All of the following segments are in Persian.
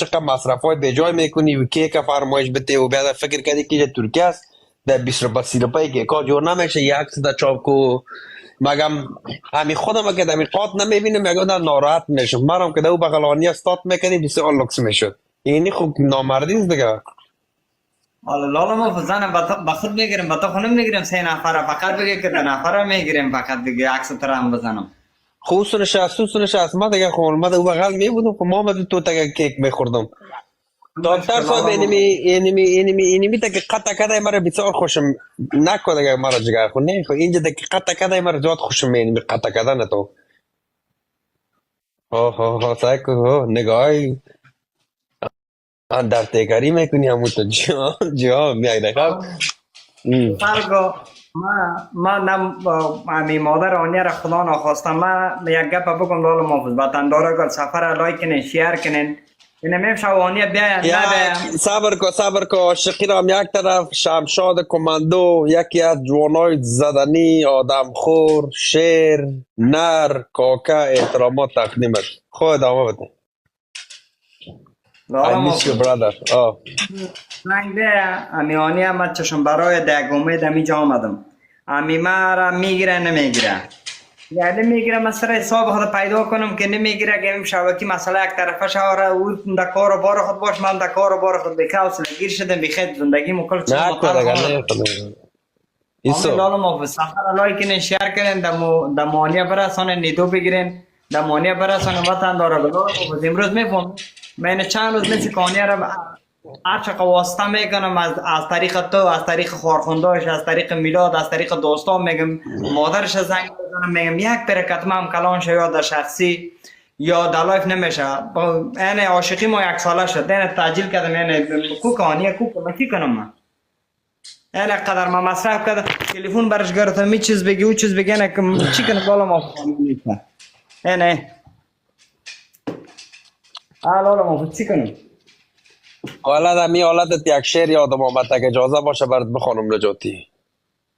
چقدر مصرف های به جای میکنی و کیک فرمایش بده و بعد فکر کردی که اینجا ترکیه است در 20 روپا 30 روپا که کا جور نمیشه یک در چاپ کو مگم همین خودم که در قات نمیبینم مگم در ناراحت میشم مرم که در او بغلانی استاد میکنی بسیار لکس میشد اینی خوب نامردی است دیگه حالا لالا ما زنم با خود میگیرم با تو خونم میگیرم 3 نفره فقط بگه که 2 نفره میگیریم فقط دیگه عکس تر هم بزنم خوصونش هست ما دیگه خون ما در او بغل میبودم که ما تو تا کیک میخوردم دکتر صاحب اینمی تا که قطع کده مرا بسیار خوشم نکن دیگه مرا جگر خون نه خو اینجا تا که قطع کده مرا زیاد خوشم اینمی قطع کده نه تو سعی کن نگاهی اندرتیکری میکنی همون تو جا میای دیگه فرگو ما نم امی مادر آنیا را خدا نخواستم ما یک گپ بگم لالا محفوظ وطن داره گل سفر لایک کنین شیر کنین اینه میم شوانیه بیاین نبایم صبر کو شقیرم یک طرف شمشاد کماندو یکی از جوانای زدنی آدم خور شیر نر کاکا احترامات تقدیمت خود ادامه بده I miss you brother رنگ ده امی آنیا ما چشم برای دگومه دمی جا آمدم امی ما را میگیره نمیگیره یعنی میگیره مثلا حساب خود پیدا کنم که نمیگیره که این شبکی مثلا یک طرفه شوره او در کار و بار خود باش من در کار و بار خود بکاوس گیر شدم بخید زندگی مکل چیز نه ایسو لالا ما سفر لایک کنین شیر کنین در مانیا برسانه نیدو بگیرین در مانیا برسانه وطن داره لالا ما امروز میفهم من چند روز مثل کانیا را هر چقدر واسطه میکنم از طریق تو از طریق خورخونداش از طریق میلاد از طریق دوستان میگم مادرش زنگ بزنم میگم یک پرکت ما هم کلان شد یا در شخصی یا در لایف نمیشه این عاشقی ما 1 ساله شد این تعجیل کردم این کوکانیه من کی کنم من این قدر ما مصرف کردم تلفن برش گرفتم می چیز بگی او چیز بگی نه چی کنم بالا ما این لالا ما چی کنم حالا در می حالت یک شعر یادم آمد که اجازه باشه برات بخونم نجاتی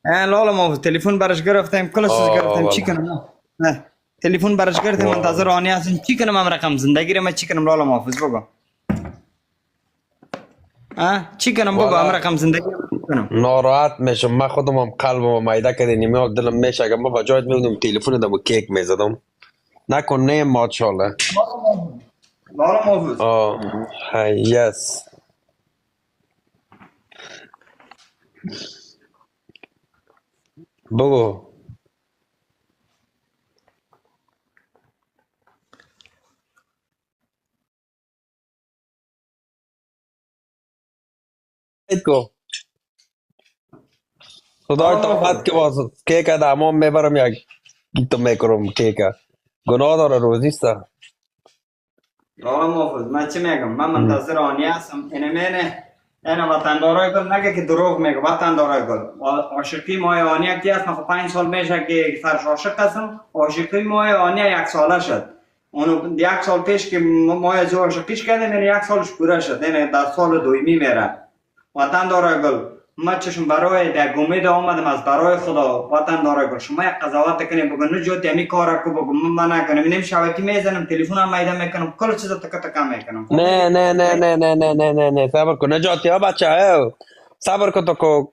لالا ما تلفن برش گرفتم کل چیز گرفتم چی کنم نه تلفن برش گرفتم منتظر آنی هستم چی کنم هم رقم زندگی رو من چی کنم لالا محفوظ بگو چی کنم بگو هم رقم زندگی رو کنم ناراحت میشم من خودم هم قلبم و معده که نیمه دلم میشه اگر ما با جایت میبودم تلفن دم و کیک میزدم نکن نه ماشاءالله لالا محفوظ یس بگو خدای طاقت که باز کیک دامام میبرم یک گیتو میکنم کیک گناه داره روزیست لالا محفوظ من چی میگم من منتظر آنی هستم اینه وطن دارای گل نگه که دروغ میگه وطن دارای گل عاشقی مای آنیا کی هست من 5 سال میشه که سرش عاشق هستم عاشقی مای آنیا 1 ساله شد اونو 1 سال پیش که مای از عاشقیش کردیم این 1 سالش پوره شد این در سال دومی میره وطن دارای گل من چشم برای در گمید آمدم از برای خدا وطن دارای گل شما یک قضاوت کنیم بگو نجات یمی کار کو بگو من نکنم اینم شبکی میزنم تلفن هم میدم میکنم کل چیز تک میکنم نه صبر کن نجاتی ها بچه صبر کن تو کو